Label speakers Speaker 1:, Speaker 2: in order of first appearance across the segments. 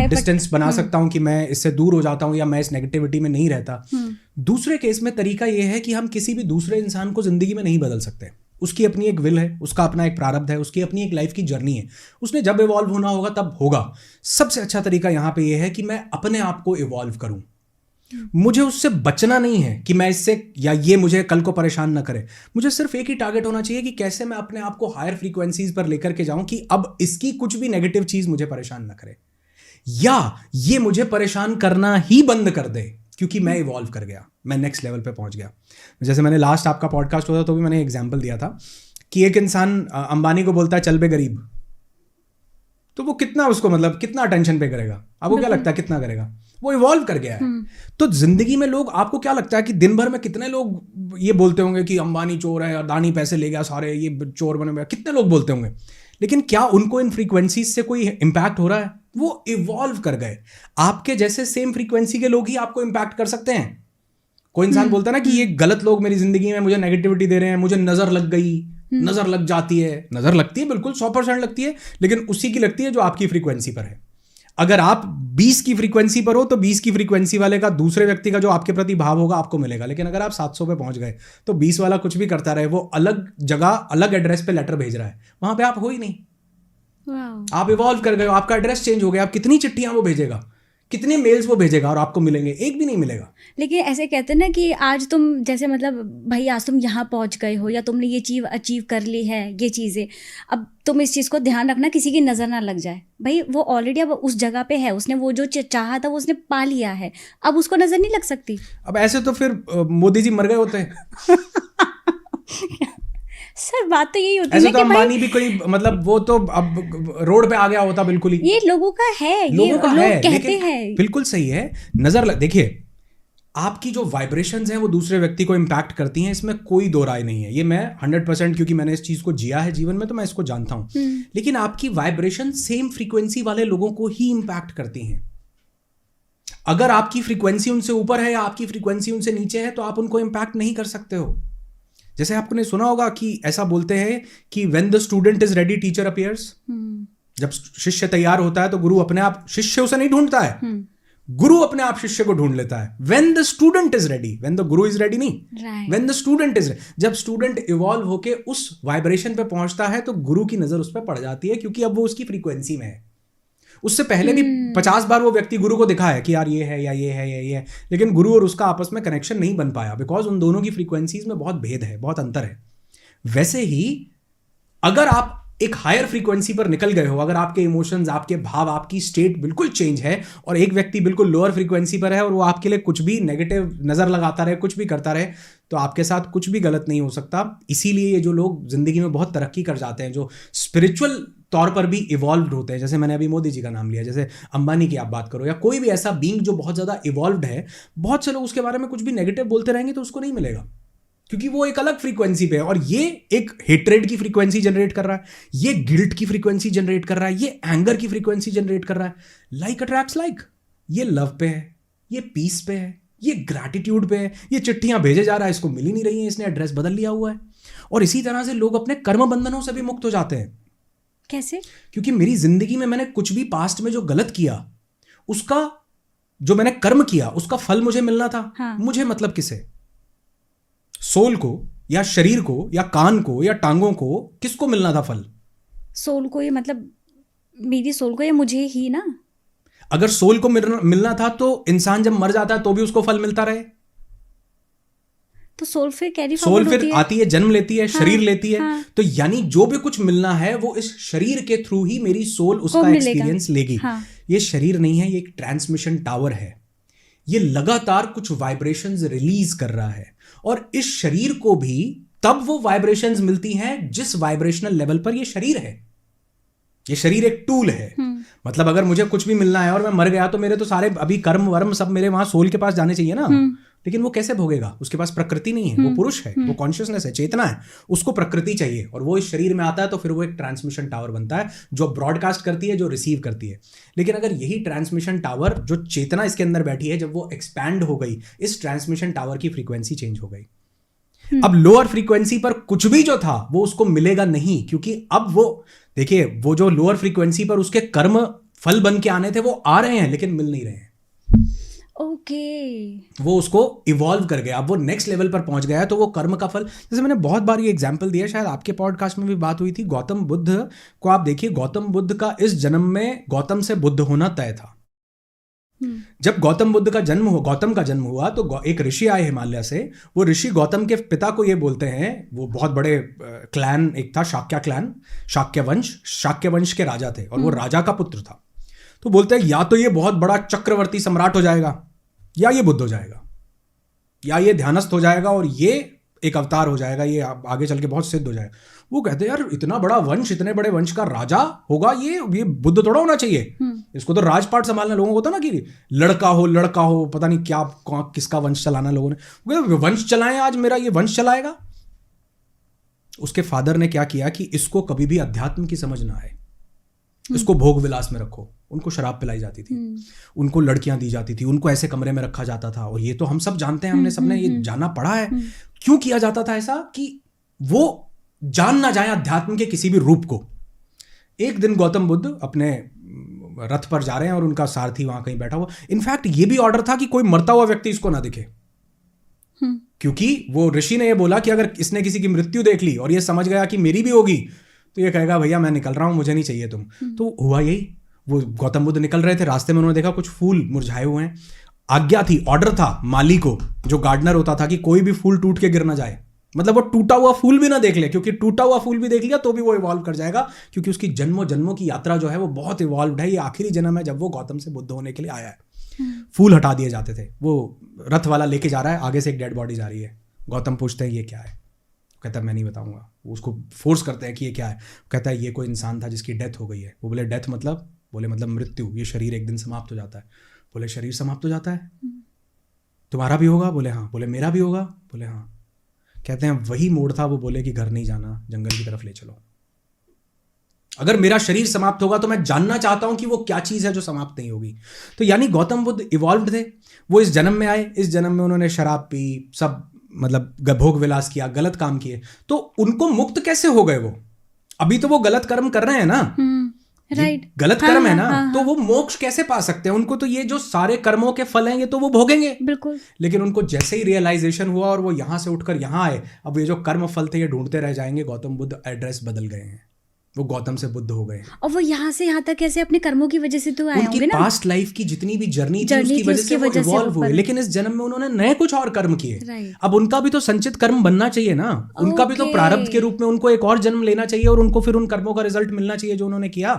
Speaker 1: Distance बना सकता हूं कि मैं इससे दूर हो जाता हूं या मैं इस नेगेटिविटी में नहीं रहता। दूसरे केस में तरीका यह है कि हम किसी भी दूसरे इंसान को जिंदगी में नहीं बदल सकते। उसकी अपनी एक विल है, उसका अपना एक प्रारब्ध है, उसकी अपनी एक लाइफ की जर्नी है। उसने जब इवॉल्व होना होगा तब होगा। सबसे अच्छा तरीका यहां पे यह है कि मैं अपने आप को इवॉल्व करूं। मुझे उससे बचना नहीं है कि मैं इससे या ये मुझे कल को परेशान ना करे। मुझे सिर्फ एक ही टारगेट होना चाहिए कि कैसे मैं अपने आप को हायर फ्रीक्वेंसीज पर लेकर के जाऊं कि अब इसकी कुछ भी नेगेटिव चीज मुझे परेशान ना करे, या ये मुझे परेशान करना ही बंद कर दे क्योंकि मैं इवॉल्व कर गया, मैं नेक्स्ट लेवल पे पहुंच गया। जैसे मैंने लास्ट आपका पॉडकास्ट होता तो भी मैंने एग्जांपल दिया था कि एक इंसान अंबानी को बोलता है चल बे गरीब, तो वो कितना उसको मतलब कितना अटेंशन पे करेगा? आपको क्या लगता है कितना करेगा? वो इवॉल्व कर गया है। तो जिंदगी में लोग, आपको क्या लगता है कि दिन भर में कितने लोग ये बोलते होंगे कि अंबानी चोर है, अदानी पैसे ले गया सारे, ये चोर बने हुए, कितने लोग बोलते होंगे, लेकिन क्या उनको इन फ्रीक्वेंसीज से कोई इंपैक्ट हो रहा है? वो इवॉल्व कर गए। आपके जैसे सेम फ्रीक्वेंसी के लोग ही आपको इंपैक्ट कर सकते हैं। कोई इंसान बोलता है ना कि ये गलत लोग मेरी जिंदगी में मुझे नेगेटिविटी दे रहे हैं, मुझे नजर लग गई, नजर लग जाती है। नजर लगती है, बिल्कुल 100% लगती है, लेकिन उसी की लगती है जो आपकी फ्रीक्वेंसी पर है। अगर आप 20 की फ्रीक्वेंसी पर हो तो 20 की फ्रीक्वेंसी वाले का, दूसरे व्यक्ति का जो आपके प्रति भाव होगा आपको मिलेगा। लेकिन अगर आप 700 पे पहुंच गए तो 20 वाला कुछ भी करता रहे, वो अलग जगह अलग एड्रेस पे लेटर भेज रहा है, वहां पे आप हो ही नहीं। आप इवॉल्व कर गए हो, आपका एड्रेस चेंज हो गया। आप कितनी चिट्ठियां वो भेजेगा, कितने मेल्स वो भेजेगा और आपको मिलेंगे? एक भी नहीं मिलेगा।
Speaker 2: लेकिन ऐसे कहते हैं ना कि आज तुम जैसे मतलब भाई आज तुम यहाँ पहुँच गए हो या तुमने ये चीज़ अचीव कर ली है, ये चीज़ें, अब तुम इस चीज़ को ध्यान रखना किसी की नज़र ना लग जाए। भाई वो ऑलरेडी अब उस जगह पे है, उसने वो जो चाहा था वो उसने पा लिया है, अब उसको नज़र नहीं लग सकती।
Speaker 1: अब ऐसे तो फिर मोदी जी मर गए होते हैं।
Speaker 2: सर बात तो यही होती है
Speaker 1: ऐसे तो
Speaker 2: कि
Speaker 1: अंबानी भी कोई मतलब वो तो अब रोड पे आ गया होता बिल्कुल ही।
Speaker 2: ये लोगों का है,
Speaker 1: लोगों
Speaker 2: ये
Speaker 1: का
Speaker 2: लोग
Speaker 1: है,
Speaker 2: कहते हैं।
Speaker 1: बिल्कुल सही है। देखिए, आपकी जो वाइब्रेशंस हैं वो दूसरे व्यक्ति को इंपैक्ट करती हैं, इसमें कोई दो राय नहीं है। ये मैं 100%, क्योंकि मैंने इस चीज को जिया है जीवन में, तो मैं इसको जानता हूं। लेकिन आपकी वाइब्रेशन सेम फ्रीक्वेंसी वाले लोगों को ही इंपैक्ट करती हैं। अगर आपकी फ्रीक्वेंसी उनसे ऊपर है या आपकी फ्रीक्वेंसी उनसे नीचे है तो आप उनको इंपैक्ट नहीं कर सकते हो। जैसे आपने सुना होगा कि ऐसा बोलते हैं कि when the student is ready teacher appears. जब शिष्य तैयार होता है तो गुरु अपने आप, शिष्य उसे नहीं ढूंढता है, गुरु अपने आप शिष्य को ढूंढ लेता है। When the student is ready, when the Guru is ready नहीं, when the student is ready. जब स्टूडेंट इवॉल्व होके उस वाइब्रेशन पे पहुंचता है तो गुरु की नजर उस पर पड़ जाती है, क्योंकि अब वो उसकी फ्रीक्वेंसी में है। उससे पहले भी 50 बार वो व्यक्ति गुरु को दिखा है कि यार ये है या ये है या ये है, लेकिन गुरु और उसका आपस में कनेक्शन नहीं बन पाया, बिकॉज उन दोनों की फ्रीक्वेंसीज में बहुत भेद है, बहुत अंतर है। वैसे ही अगर आप एक हायर फ्रीक्वेंसी पर निकल गए हो, अगर आपके इमोशंस, आपके भाव, आपकी स्टेट बिल्कुल चेंज है, और एक व्यक्ति बिल्कुल लोअर फ्रीक्वेंसी पर है और वो आपके लिए कुछ भी नेगेटिव नजर लगाता रहे, कुछ भी करता रहे, तो आपके साथ कुछ भी गलत नहीं हो सकता। इसीलिए ये जो लोग जिंदगी में बहुत तरक्की कर जाते हैं, जो स्पिरिचुअल तौर पर भी इवॉल्व्ड होते हैं, जैसे मैंने अभी मोदी जी का नाम लिया, जैसे अंबानी की आप बात करो, या कोई भी ऐसा बीइंग जो बहुत ज्यादा इवॉल्व्ड है, बहुत से लोग उसके बारे में कुछ भी नेगेटिव बोलते रहेंगे तो उसको नहीं मिलेगा, क्योंकि वो एक अलग फ्रीक्वेंसी पे है। और ये एक हेट्रेड की फ्रीक्वेंसी जनरेट कर रहा है, ये गिल्ट की फ्रीक्वेंसी जनरेट कर रहा है, ये एंगर की फ्रीक्वेंसी जनरेट कर रहा है। लाइक अट्रैक्ट्स लाइक, ये लव पे है, ये पीस पे है, ये ग्रैटिट्यूड पे है, ये चिट्ठियां भेजे जा रहा है, इसको मिल ही नहीं रही है, इसने एड्रेस बदल लिया हुआ है। और इसी तरह से लोग अपने कर्म बंधनों से भी मुक्त हो जाते हैं।
Speaker 2: कैसे?
Speaker 1: क्योंकि मेरी जिंदगी में मैंने कुछ भी पास्ट में जो गलत किया, उसका जो मैंने कर्म किया उसका फल मुझे मिलना था।
Speaker 2: हाँ।
Speaker 1: मुझे मतलब किसे? सोल को या शरीर को या कान को या टांगों को, किसको मिलना था फल?
Speaker 2: सोल को, ये मतलब मेरी सोल को, ये मुझे ही ना।
Speaker 1: अगर सोल को मिलना था तो इंसान जब मर जाता है तो भी उसको फल मिलता रहे।
Speaker 2: तो सोल फिर कैरी
Speaker 1: सोल फिर आती है, जन्म लेती है,
Speaker 2: हाँ,
Speaker 1: शरीर लेती है।
Speaker 2: हाँ।
Speaker 1: तो यानी जो भी कुछ मिलना है वो इस शरीर के थ्रू ही मेरी सोल उसका एक्सपीरियंस लेगी।
Speaker 2: हाँ।
Speaker 1: ये शरीर नहीं है, ये एक ट्रांसमिशन टावर है। ये लगातार कुछ वाइब्रेशंस रिलीज कर रहा है, और इस शरीर को भी तब वो वाइब्रेशंस मिलती हैं जिस वाइब्रेशनल लेवल पर ये शरीर है। ये शरीर एक टूल है। मतलब अगर मुझे कुछ भी मिलना है और मैं मर गया तो मेरे तो सारे अभी कर्म वर्म सब मेरे वहां सोल के पास जाने चाहिए ना। लेकिन वो कैसे भोगेगा? उसके पास प्रकृति नहीं है, वो पुरुष है, वो कॉन्शियसनेस है, चेतना है, उसको प्रकृति चाहिए, और वो इस शरीर में आता है तो फिर वो एक ट्रांसमिशन टावर बनता है जो ब्रॉडकास्ट करती है, जो रिसीव करती है। लेकिन अगर यही ट्रांसमिशन टावर, जो चेतना इसके अंदर बैठी है, जब वो एक्सपैंड हो गई, इस ट्रांसमिशन टावर की फ्रीक्वेंसी चेंज हो गई, अब लोअर फ्रीक्वेंसी पर कुछ भी जो था वो उसको मिलेगा नहीं, क्योंकि अब वो देखिए, वो जो लोअर फ्रीक्वेंसी पर उसके कर्म फल बन के आने थे वो आ रहे हैं लेकिन मिल नहीं रहे हैं। वो उसको इवॉल्व कर गया, अब वो नेक्स्ट लेवल पर पहुंच गया है, तो वो कर्म का फल, जैसे मैंने बहुत बार ये एग्जांपल दिया, शायद आपके पॉडकास्ट में भी बात हुई थी, गौतम बुद्ध को आप देखिए, गौतम बुद्ध का इस जन्म में गौतम से बुद्ध होना तय था। जब गौतम का जन्म हुआ तो एक ऋषि आए हिमालय से। वो ऋषि गौतम के पिता को ये बोलते हैं, वो बहुत बड़े क्लैन एक था, शाक्य क्लैन, शाक्य वंश के राजा थे और वो राजा का पुत्र था। तो बोलते हैं या तो ये बहुत बड़ा चक्रवर्ती सम्राट हो जाएगा, या ये बुद्ध हो जाएगा, या ये ध्यानस्थ हो जाएगा और ये एक अवतार हो जाएगा, ये आगे चल के बहुत सिद्ध हो जाएगा। वो कहते हैं यार इतना बड़ा वंश, इतने बड़े वंश का राजा होगा, ये बुद्ध थोड़ा होना चाहिए, इसको तो राजपाट संभालना। लोगों को था ना कि लड़का हो पता नहीं क्या किसका वंश चलाना लोगों ने, वंश चलाएं, आज मेरा ये वंश चलाएगा। उसके फादर ने क्या किया कि इसको कभी भी अध्यात्म की समझ ना आए, इसको भोग विलास में रखो। उनको शराब पिलाई जाती थी, उनको लड़कियां दी जाती थी, उनको ऐसे कमरे में रखा जाता था। और ये तो हम सब जानते हैं, हमने सबने ये जाना पढ़ा है। क्यों किया जाता था ऐसा? कि वो जान ना जाए अध्यात्म के किसी भी रूप को। एक दिन गौतम बुद्ध अपने रथ पर जा रहे हैं और उनका सारथी वहां कहीं बैठा हुआ। इनफैक्ट ये भी ऑर्डर था कि कोई मरता हुआ व्यक्ति इसको ना दिखे, क्योंकि वो ऋषि ने ये बोला कि अगर इसने किसी की मृत्यु देख ली और ये समझ गया कि मेरी भी होगी, तो ये कहेगा भैया मैं निकल रहा हूं, मुझे नहीं चाहिए तुम। तो हुआ यही, वो गौतम बुद्ध निकल रहे थे, रास्ते में उन्होंने देखा कुछ फूल मुरझाए हुए हैं। आज्ञा थी, ऑर्डर था माली को, जो गार्डनर होता था, कि कोई भी फूल टूट के गिर ना जाए, मतलब वो टूटा हुआ फूल भी ना देख ले, क्योंकि टूटा हुआ फूल भी देख लिया तो भी वो इवॉल्व कर जाएगा, क्योंकि उसकी जन्मों जन्मों की यात्रा जो है वो बहुत इवॉल्व है। ये आखिरी जन्म है जब वो गौतम से बुद्ध होने के लिए आया है। फूल हटा दिए जाते थे, वो रथ वाला लेके जा रहा है, आगे से एक डेड बॉडी जा रही है। गौतम पूछते हैं ये क्या है? कहता है मैं नहीं बताऊंगा। उसको फोर्स करते हैं कि ये क्या है? कहता है ये कोई इंसान था जिसकी डेथ हो गई है। वो बोले डेथ मतलब? बोले मतलब मृत्यु, ये शरीर एक दिन समाप्त हो जाता है। बोले शरीर समाप्त हो जाता है? तुम्हारा भी होगा? बोले हाँ। बोले मेरा भी होगा? बोले हाँ। कहते हैं वही मोड़ था, वो बोले कि घर नहीं जाना, जंगल की तरफ ले चलो। अगर मेरा शरीर समाप्त होगा तो मैं जानना चाहता हूं कि वो क्या चीज है जो समाप्त नहीं होगी। तो यानी गौतम बुद्ध इवॉल्व थे, वो इस जन्म में आए, इस जन्म में उन्होंने शराब पी, सब मतलब भोग विलास किया, गलत काम किए, तो उनको मुक्त कैसे हो गए? वो अभी तो वो गलत कर्म कर रहे हैं ना,
Speaker 2: राइट,
Speaker 1: गलत कर्म है ना, तो वो मोक्ष कैसे पा सकते हैं? उनको तो ये जो सारे कर्मों के फल हैं ये तो वो भोगेंगे,
Speaker 2: बिल्कुल।
Speaker 1: लेकिन उनको जैसे ही रियलाइजेशन हुआ और वो यहां से उठकर यहां आए, अब ये जो कर्म फल थे ये ढूंढते रह जाएंगे। गौतम बुद्ध एड्रेस बदल गए हैं, वो गौतम से बुद्ध हो गए।
Speaker 2: और वो यहाँ से यहाँ तक कैसे? अपने कर्मों की वजह से तो आए होंगे ना,
Speaker 1: पास्ट लाइफ की जितनी भी जर्नी थी उसकी वजह से वो इवॉल्व हुए, लेकिन इस जन्म में उन्होंने नए कुछ और कर्म किए। अब उनका भी तो संचित कर्म बनना चाहिए ना, उनका भी तो प्रारब्ध के रूप में उनको एक और जन्म लेना चाहिए और उनको फिर उन कर्मों का रिजल्ट मिलना चाहिए जो उन्होंने किया,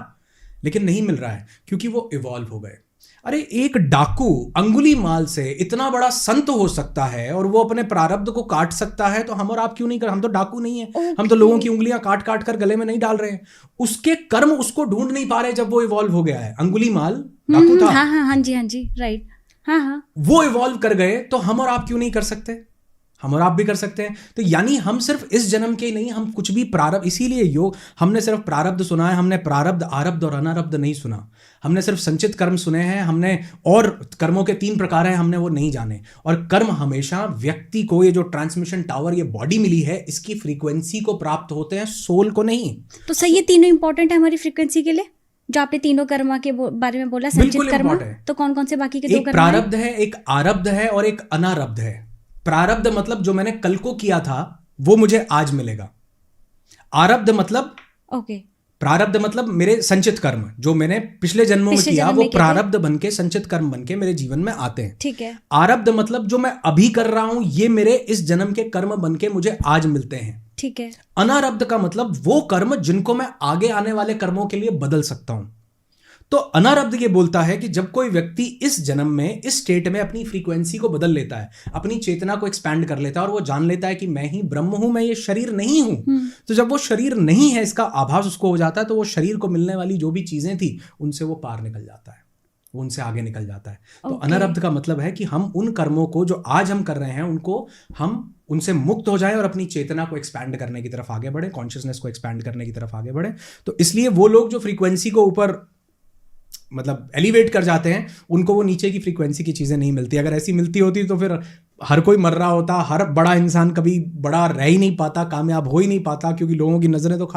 Speaker 1: लेकिन नहीं मिल रहा है क्योंकि वो इवॉल्व हो गए। अरे एक डाकू अंगुलीमाल से इतना बड़ा संत हो सकता है और वो अपने प्रारब्ध को काट सकता है, तो हम और आप क्यों नहीं कर? हम तो डाकू नहीं है, हम तो लोगों की उंगलियां काट काट कर गले में नहीं डाल रहे हैं। उसके कर्म उसको ढूंढ नहीं पा रहे जब वो इवॉल्व हो गया है। अंगुलीमाल डाकू था,
Speaker 2: हाँ जी, राइट, हाँ,
Speaker 1: वो इवॉल्व कर गए, तो हम और आप क्यों नहीं कर सकते? हम और आप भी कर सकते हैं। तो यानी हम सिर्फ इस जन्म के नहीं, हम कुछ भी प्रारब्ध, इसीलिए योग, हमने सिर्फ प्रारब्ध सुना है, हमने प्रारब्ध, आरब्ध और अनारब्ध नहीं सुना। हमने सिर्फ संचित कर्म सुने हैं, हमने, और कर्मों के 3 प्रकार हैं, हमने वो नहीं जाने। और कर्म हमेशा व्यक्ति को, ये जो ट्रांसमिशन टावर, ये बॉडी मिली है, इसकी फ्रीक्वेंसी को प्राप्त होते हैं, सोल को नहीं।
Speaker 2: तो सही, ये तीनों इंपॉर्टेंट है हमारी फ्रीक्वेंसी के लिए, जो आपने तीनों कर्म के बारे में बोला, संचित कर्म। तो कौन कौन से बाकी के 2 कर्म? एक
Speaker 1: प्रारब्ध है, एक आरब्ध है और एक अनारब्ध है। प्रारब्ध मतलब जो मैंने कल को किया था वो मुझे आज मिलेगा। आरब्ध मतलब, प्रारब्ध मतलब मेरे संचित कर्म जो मैंने पिछले जन्मों में किया, वो प्रारब्ध बनके, संचित कर्म बनके मेरे जीवन में आते हैं।
Speaker 2: ठीक है।
Speaker 1: आरब्ध मतलब जो मैं अभी कर रहा हूं, ये मेरे इस जन्म के कर्म बनके मुझे आज मिलते हैं।
Speaker 2: ठीक है।
Speaker 1: अनारब्ध का मतलब वो कर्म जिनको मैं आगे आने वाले कर्मों के लिए बदल सकता हूं। तो अनारब्ध ये बोलता है कि जब कोई व्यक्ति इस जन्म में, इस स्टेट में अपनी फ्रीक्वेंसी को बदल लेता है, अपनी चेतना को एक्सपैंड कर लेता है और वो जान लेता है कि मैं ही ब्रह्म हूं, मैं ये शरीर नहीं हूं। तो जब वो शरीर नहीं है, इसका आभास उसको हो जाता है, तो वो शरीर को मिलने वाली जो भी चीजें थी उनसे वो पार निकल जाता है, वो उनसे आगे निकल जाता है। तो अनारब्ध का मतलब है कि हम उन कर्मों को जो आज हम कर रहे हैं, उनको हम उनसे मुक्त हो जाएं और अपनी चेतना को एक्सपैंड करने की तरफ आगे बढ़े, कॉन्शियसनेस को एक्सपैंड करने की तरफ आगे बढ़े। तो इसलिए वो लोग जो फ्रीक्वेंसी को ऊपर मतलब एलिवेट कर जाते हैं, उनको वो नीचे की फ्रीक्वेंसी की चीज़ें नहीं मिलती। अगर ऐसी मिलती होती तो फिर हर कोई मर रहा होता, हर बड़ा इंसान कभी बड़ा रह ही नहीं पाता, कामयाब हो ही नहीं पाता, क्योंकि लोगों की नज़रें तो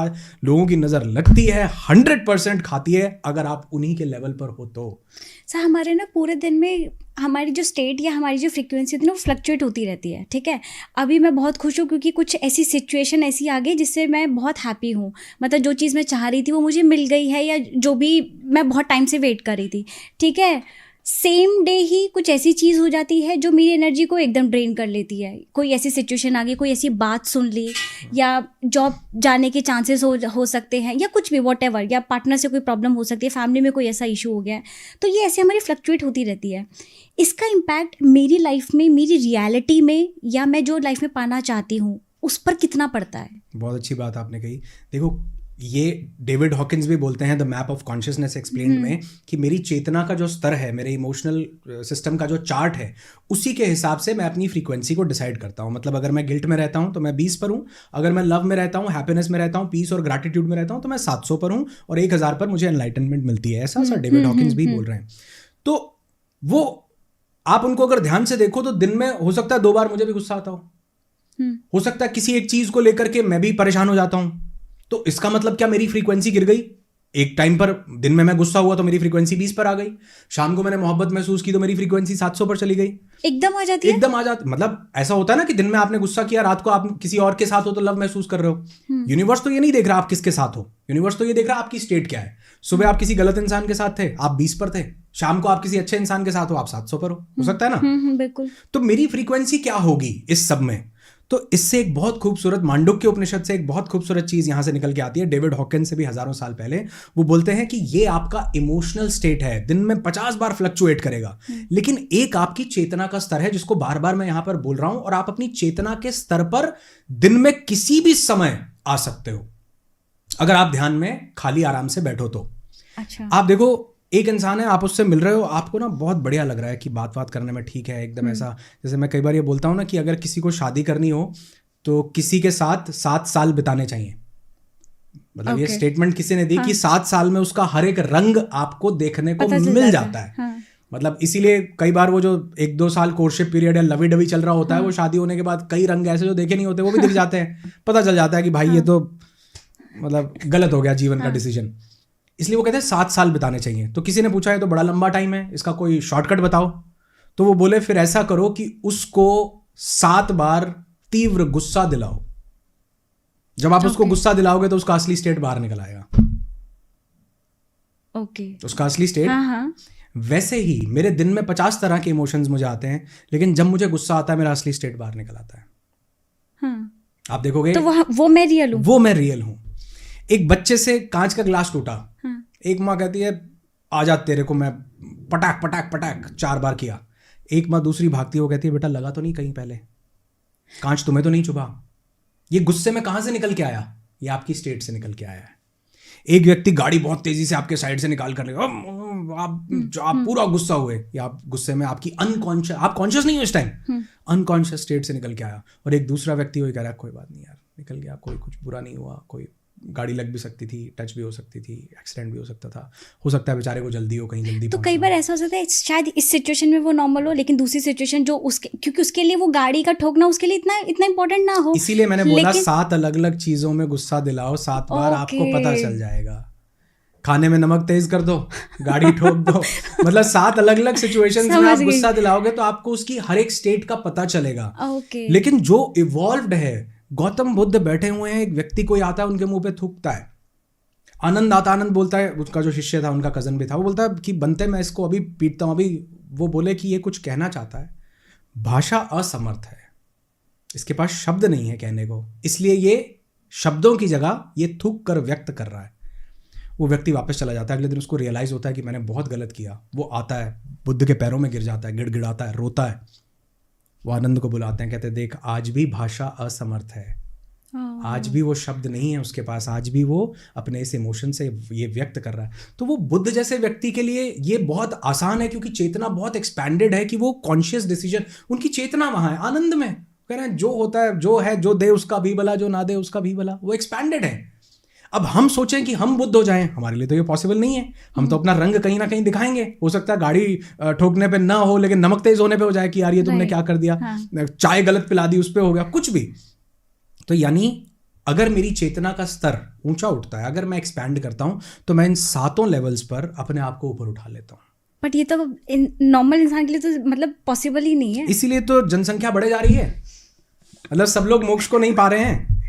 Speaker 1: लोगों की नज़र लगती है, 100% खाती है अगर आप उन्हीं के लेवल पर हो तो।
Speaker 2: सर हमारे ना पूरे दिन में हमारी जो स्टेट या हमारी जो फ्रीक्वेंसी होती है ना वो फ्लक्चुएट होती रहती है, ठीक है। अभी मैं बहुत खुश हूँ क्योंकि कुछ ऐसी सिचुएशन ऐसी आ गई जिससे मैं बहुत हैप्पी हूँ। मतलब जो चीज़ मैं चाह रही थी वो मुझे मिल गई है, या जो भी मैं बहुत टाइम से वेट कर रही थी, ठीक है। सेम डे ही कुछ ऐसी चीज़ हो जाती है जो मेरी एनर्जी को एकदम ड्रेन कर लेती है। कोई ऐसी सिचुएशन आ गई, कोई ऐसी बात सुन ली, या जॉब जाने के चांसेस हो सकते हैं, या कुछ भी व्हाटएवर, या पार्टनर से कोई प्रॉब्लम हो सकती है, फैमिली में कोई ऐसा इशू हो गया है, तो ये ऐसे हमारी फ्लक्चुएट होती रहती है। इसका इम्पैक्ट मेरी लाइफ में, मेरी रियलिटी में, या मैं जो लाइफ में पाना चाहती हूँ उस पर कितना पड़ता है।
Speaker 1: बहुत अच्छी बात आपने कही। देखो, ये डेविड हॉकिंस भी बोलते हैं the map of consciousness explained में, कि मेरी चेतना का जो स्तर है, मेरे इमोशनल सिस्टम का जो चार्ट है, उसी के हिसाब से मैं अपनी फ्रीक्वेंसी को डिसाइड करता हूँ। मतलब अगर मैं गिल्ट में रहता हूँ तो मैं 20 पर हूँ, अगर मैं लव में रहता हूँ, हैप्पीनेस में रहता हूँ, पीस और ग्रैटिट्यूड में रहता हूँ तो मैं 700 पर हूँ, और 1000 पर मुझे एनलाइटनमेंट मिलती है। ऐसा सर डेविड हॉकिंस भी बोल रहे हैं। तो वो आप उनको अगर ध्यान से देखो तो दिन में हो सकता है 2 बार मुझे भी गुस्सा आता हो सकता है किसी एक चीज को लेकर के मैं भी परेशान हो जाता हूं। तो इसका मतलब क्या मेरी फ्रीक्वेंसी गिर गई? एक टाइम पर दिन में मैं गुस्सा हुआ तो मेरी फ्रीक्वेंसी 20 पर आ गई, शाम को मैंने मोहब्बत महसूस की तो मेरी फ्रीक्वेंसी 700 पर चली गई।
Speaker 2: एकदम आ जाती है,
Speaker 1: एकदम आ जाती। मतलब ऐसा होता है ना कि दिन में आपने गुस्सा किया, रात को आप किसी और के साथ हो तो लव महसूस कर रहे हो। यूनिवर्स तो ये नहीं देख रहा आप किसके साथ हो, यूनिवर्स तो ये देख रहा आपकी स्टेट क्या है। सुबह आप किसी गलत इंसान के साथ थे, आप 20 पर थे, शाम को आप किसी अच्छे इंसान के साथ हो, आप 700 पर हो सकता है ना।
Speaker 2: बिल्कुल।
Speaker 1: तो मेरी फ्रीक्वेंसी क्या होगी इस सब में? तो इससे एक बहुत खूबसूरत, मांडुक्य उपनिषद से एक बहुत खूबसूरत चीज यहां से निकल के आती है, डेविड हॉकिंस से भी हजारों साल पहले। वो बोलते हैं कि ये आपका इमोशनल स्टेट है, दिन में 50 बार फ्लक्चुएट करेगा, लेकिन एक आपकी चेतना का स्तर है जिसको बार बार मैं यहां पर बोल रहा हूं, और आप अपनी चेतना के स्तर पर दिन में किसी भी समय आ सकते हो अगर आप ध्यान में खाली आराम से बैठो तो।
Speaker 2: अच्छा,
Speaker 1: आप देखो, एक इंसान है, आप उससे मिल रहे हो, आपको ना बहुत बढ़िया लग रहा है कि बात करने में ठीक है एकदम ऐसा। जैसे मैं कई बार ये बोलता हूँ ना कि अगर किसी को शादी करनी हो तो किसी के साथ 7 साल बिताने चाहिए। मतलब ये स्टेटमेंट किसी ने दी कि 7 साल में उसका हर एक रंग आपको देखने को मिल जाता है। मतलब इसीलिए कई बार वो जो 1-2 साल कोर्टशिप पीरियड या लवी डवी चल रहा होता है, वो शादी होने के बाद कई रंग ऐसे जो देखे नहीं होते वो भी दिख जाते हैं। पता चल जाता है कि भाई ये तो मतलब गलत हो गया जीवन का डिसीजन। इसलिए वो कहते हैं 7 साल बिताने चाहिए। तो किसी ने पूछा है तो बड़ा लंबा टाइम है, इसका कोई शॉर्टकट बताओ। तो वो बोले फिर ऐसा करो कि उसको 7 बार तीव्र गुस्सा दिलाओ। जब आप उसको गुस्सा दिलाओगे तो उसका असली स्टेट बाहर निकल आएगा। उसका असली स्टेट। वैसे ही मेरे दिन में 50 तरह के इमोशंस मुझे आते हैं, लेकिन जब मुझे गुस्सा आता है मेरा असली स्टेट बाहर निकल आता है। आप देखोगे
Speaker 2: तो वो मैं रियल हूं।
Speaker 1: वो मैं रियल हूं। एक बच्चे से कांच का ग्लास टूटा, एक माँ कहती है आजा तेरे को मैं पटाक पटाक पटाक 4 बार किया। एक माँ दूसरी भागती है, वो कहती है बेटा लगा तो नहीं कहीं पहले, कांच तुम्हें तो नहीं चुभा। ये गुस्से में कहां से निकल के आया? ये आपकी स्टेट से निकल के आया है। एक व्यक्ति गाड़ी बहुत तेजी से आपके साइड से निकाल कर लेगा, आप पूरा गुस्सा हुए, या आप गुस्से में आपकी अनकॉन्शियस, आप कॉन्शियस नहीं हो इस टाइम, अनकॉन्शियस स्टेट से निकल के आया। और एक दूसरा व्यक्ति वही कह रहा है कोई बात नहीं यार, निकल गया, कोई कुछ बुरा नहीं हुआ, कोई गाड़ी लग भी सकती थी, टच भी हो सकती थी, एक्सीडेंट भी हो सकता था, हो सकता है बेचारे को जल्दी हो, कहीं जल्दी।
Speaker 2: तो कई बार ऐसा हो सकता है शायद इस सिचुएशन में वो नॉर्मल हो, लेकिन दूसरी सिचुएशन जो उसके, क्योंकि उसके लिए वो गाड़ी का ठोकना उसके लिए इतना इंपॉर्टेंट ना हो।
Speaker 1: इसीलिए मैंने बोला 7 अलग अलग चीजों में गुस्सा दिलाओ, 7 बार आपको पता चल जाएगा। खाने में नमक तेज कर दो, गाड़ी ठोक दो, मतलब 7 अलग अलग सिचुएशंस में आप गुस्सा दिलाओगे तो आपको उसकी हर एक स्टेट का पता चलेगा। लेकिन जो इवॉल्व्ड है, गौतम बुद्ध बैठे हुए हैं, एक व्यक्ति कोई आता है उनके मुंह पे थूकता है, आनंद आता, आनंद बोलता है, उसका जो शिष्य था उनका कजन भी था, वो बोलता है कि बनते मैं इसको अभी पीटता हूं। अभी वो बोले कि ये कुछ कहना चाहता है, भाषा असमर्थ है, इसके पास शब्द नहीं है कहने को, इसलिए ये शब्दों की जगह ये थूक कर व्यक्त कर रहा है। वो व्यक्ति वापस चला जाता है। अगले दिन उसको रियलाइज होता है कि मैंने बहुत गलत किया। वो आता है, बुद्ध के पैरों में गिर जाता है, गिड़गिड़ाता है, रोता है। वो आनंद को बुलाते हैं, कहते हैं देख आज भी भाषा असमर्थ है, आज भी वो शब्द नहीं है उसके पास, आज भी वो अपने इस इमोशन से ये व्यक्त कर रहा है। तो वो बुद्ध जैसे व्यक्ति के लिए ये बहुत आसान है, क्योंकि चेतना बहुत एक्सपैंडेड है कि वो कॉन्शियस डिसीजन, उनकी चेतना वहां है, आनंद में कह रहे हैं जो होता है, जो है, जो दे उसका भी भला, जो ना दे उसका भी भला, वो एक्सपैंडेड है। अब हम सोचें कि हम बुद्ध हो जाएं, हमारे लिए तो ये पॉसिबल नहीं है। हम तो अपना रंग कहीं ना कहीं दिखाएंगे, हो सकता है गाड़ी ठोकने पे ना हो, लेकिन नमक तेज होने पे हो जाए कि यार ये तुमने क्या कर दिया, चाय गलत पिला दी, उस पे हो गया कुछ भी। तो यानी अगर मेरी चेतना का स्तर ऊंचा उठता है, अगर मैं एक्सपैंड करता हूं, तो मैं इन 7 लेवल्स पर अपने आप को ऊपर उठा लेता हूं।
Speaker 2: बट ये तो नॉर्मल इंसान के लिए तो मतलब पॉसिबल ही नहीं है।
Speaker 1: इसीलिए तो जनसंख्या बढ़े जा रही है, मतलब सब लोग मोक्ष को नहीं पा रहे हैं।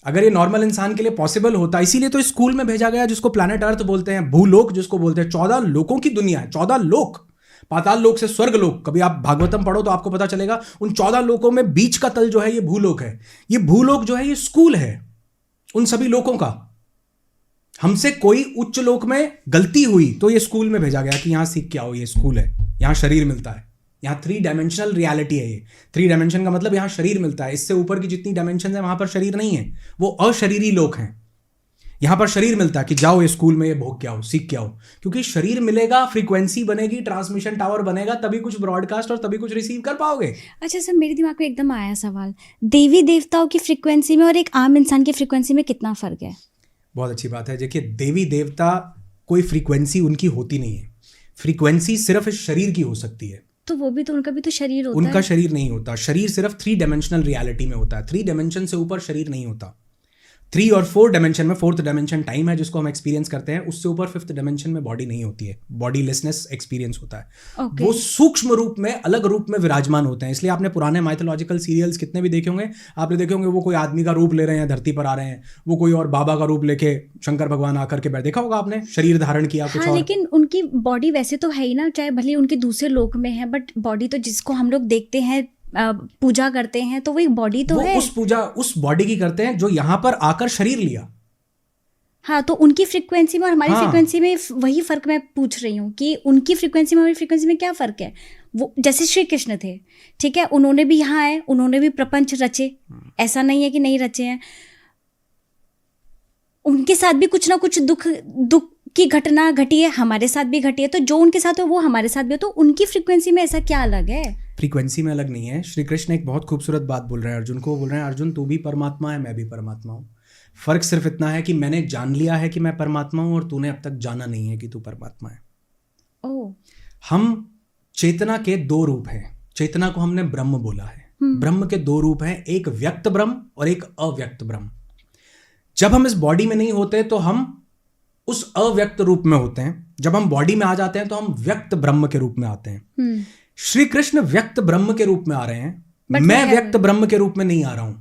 Speaker 1: अगर ये नॉर्मल इंसान के लिए पॉसिबल होता, इसीलिए तो स्कूल में भेजा गया जिसको प्लैनेट अर्थ बोलते हैं, भूलोक जिसको बोलते हैं। 14 लोकों की दुनिया है, 14 लोक, पाताल लोक से स्वर्ग लोक। कभी आप भागवतम पढ़ो तो आपको पता चलेगा उन 14 लोकों में बीच का तल जो है ये भूलोक है। ये भूलोक जो है ये स्कूल है उन सभी लोकों का। हमसे कोई उच्च लोक में गलती हुई तो ये स्कूल में भेजा गया कि यहां सीख के आओ, ये स्कूल है, यहां शरीर मिलता है, यहाँ 3 डायमेंशनल रियलिटी है। ये 3 डायमेंशन का मतलब यहाँ शरीर मिलता है। इससे ऊपर की जितनी डायमेंशन है वहां पर शरीर नहीं है, वो अशरीरी लोक हैं। यहाँ पर शरीर मिलता है कि जाओ ये स्कूल में ये भोग के आओ, सीख के आओ। क्योंकि शरीर मिलेगा, फ्रीक्वेंसी बनेगी, ट्रांसमिशन टावर बनेगा, तभी कुछ ब्रॉडकास्ट और तभी कुछ रिसीव कर पाओगे।
Speaker 2: अच्छा सर, मेरे दिमाग में एकदम आया सवाल, देवी देवताओं की फ्रीक्वेंसी में और एक आम इंसान की फ्रीक्वेंसी में कितना फर्क है?
Speaker 1: बहुत अच्छी बात है। देखिए, देवी देवता कोई फ्रीक्वेंसी उनकी होती नहीं है। फ्रीक्वेंसी सिर्फ इस शरीर की हो सकती है।
Speaker 2: तो वो भी तो, उनका भी तो शरीर होता
Speaker 1: उनका
Speaker 2: है।
Speaker 1: शरीर नहीं होता। शरीर सिर्फ 3 डायमेंशनल रियलिटी में होता है। 3 डायमेंशन से ऊपर शरीर नहीं होता। 3 और 4 डायमेंशन में, 4th डायमेंशन टाइम है जिसको हम एक्सपीरियंस करते हैं, उससे ऊपर 5th डायमेंशन में बॉडी नहीं होती है, बॉडीलेसनेस एक्सपीरियंस होता है। वो सूक्ष्म रूप में, अलग रूप में विराजमान होते हैं। इसलिए आपने पुराने माइथोलॉजिकल सीरियल्स कितने भी देखे होंगे, आपने देखे होंगे वो कोई आदमी का रूप ले रहे हैं, धरती पर आ रहे हैं, वो कोई और बाबा का रूप लेके शंकर भगवान आकर के बैठ, देखा होगा आपने, शरीर धारण किया कुछ और।
Speaker 2: लेकिन उनकी बॉडी वैसे तो है ही ना, चाहे भले उनके दूसरे लोक में है, बट बॉडी तो जिसको हम लोग देखते हैं, पूजा करते हैं, तो वो एक बॉडी तो है।
Speaker 1: उस पूजा उस बॉडी की करते हैं जो यहां पर आकर शरीर लिया।
Speaker 2: हाँ, तो उनकी फ्रीक्वेंसी में और हमारी फ्रीक्वेंसी में वही फर्क मैं पूछ रही हूँ कि उनकी फ्रीक्वेंसी में हमारी फ्रीक्वेंसी में क्या फर्क है। वो जैसे श्री कृष्ण थे, ठीक है, उन्होंने भी यहाँ आए, उन्होंने भी प्रपंच रचे, ऐसा नहीं है कि नहीं रचे हैं। उनके साथ भी कुछ ना कुछ दुख की घटना घटी है, हमारे साथ भी घटी है, तो जो उनके साथ हो वो हमारे साथ भी हो, तो उनकी फ्रीक्वेंसी में ऐसा क्या अलग है?
Speaker 1: फ्रीक्वेंसी में अलग नहीं है। श्री कृष्ण एक बहुत खूबसूरत बात बोल रहे हैं अर्जुन को, बोल रहे हैं अर्जुन तू भी परमात्मा है, मैं भी परमात्मा हूँ। फर्क सिर्फ इतना है कि मैंने जान लिया है कि मैं परमात्मा हूँ और तूने अब तक जाना नहीं है कि तू परमात्मा है। हम चेतना के 2 रूप हैं। चेतना को हमने ब्रह्म बोला है। ब्रह्म के 2 रूप हैं, एक व्यक्त ब्रह्म और एक अव्यक्त ब्रह्म। जब हम इस बॉडी में नहीं होते तो हम उस अव्यक्त रूप में होते हैं। जब हम बॉडी में आ जाते हैं तो हम व्यक्त ब्रह्म के रूप में आते हैं। श्री कृष्ण व्यक्त ब्रह्म के रूप में आ रहे हैं, मैं व्यक्त ब्रह्म के रूप में नहीं आ रहा हूं।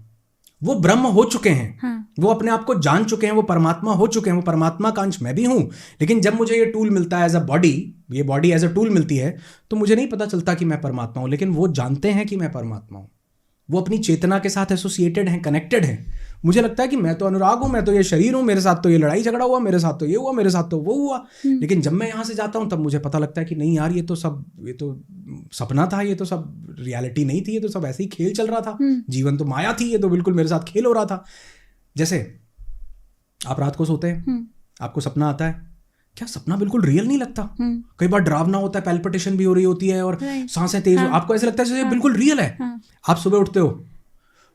Speaker 1: वो ब्रह्म हो चुके हैं, वो अपने आप को जान चुके हैं, वो परमात्मा हो चुके हैं, वो परमात्मा का अंश मैं भी हूं। लेकिन जब मुझे ये टूल मिलता है एज अ बॉडी, ये बॉडी एज अ टूल मिलती है, तो मुझे नहीं पता चलता कि मैं परमात्मा हूं, लेकिन वो जानते हैं कि मैं परमात्मा हूं। वो अपनी चेतना के साथ एसोसिएटेड हैं, कनेक्टेड हैं। मुझे लगता है कि मैं तो अनुराग हूं, मैं तो ये शरीर हूं, मेरे साथ तो ये लड़ाई झगड़ा हुआ, मेरे साथ तो ये हुआ, मेरे साथ तो वो हुआ। लेकिन जब मैं यहां से जाता हूं तब मुझे पता लगता है कि नहीं यार, ये तो सपना था, ये तो सब रियलिटी नहीं थी, ये तो सब ऐसे ही खेल चल रहा था, जीवन तो माया थी, ये तो बिल्कुल मेरे साथ खेल हो रहा था। जैसे आप रात को सोते हैं, आपको सपना आता है, क्या सपना बिल्कुल रियल नहीं लगता? कई बार डरावना होता है, पैल्पिटेशन भी हो रही होती है और सांसें तेज, आपको ऐसे लगता है जैसे बिल्कुल रियल है। आप सुबह उठते हो,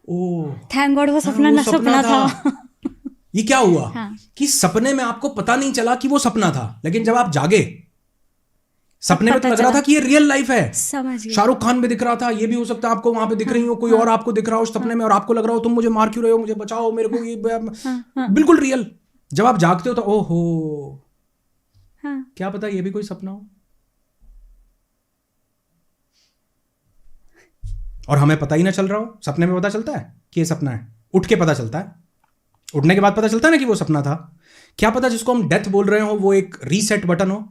Speaker 1: ओह
Speaker 2: थैंक गॉड वो सपना था।
Speaker 1: ये क्या हुआ कि सपने में आपको पता नहीं चला कि वो सपना था, लेकिन जब आप जागे, सपने में तो लग रहा था कि ये रियल लाइफ है, शाहरुख खान भी दिख रहा था, ये भी हो सकता है आपको वहां पे दिख रही हो, कोई और आपको दिख रहा हो सपने में और आपको लग रहा हो तुम मुझे मार क्यों रहे हो, मुझे बचाओ, मेरे को ये बिल्कुल रियल। जब आप जागते हो तो ओहो, क्या पता ये भी कोई सपना हो। और हमें पता ही ना चल रहा हो। सपने में पता चलता है कि ये सपना है, उठ के पता चलता है, उठने के बाद पता चलता है ना कि वो सपना था। क्या पता जिसको हम डेथ बोल रहे हो वो एक रीसेट बटन हो,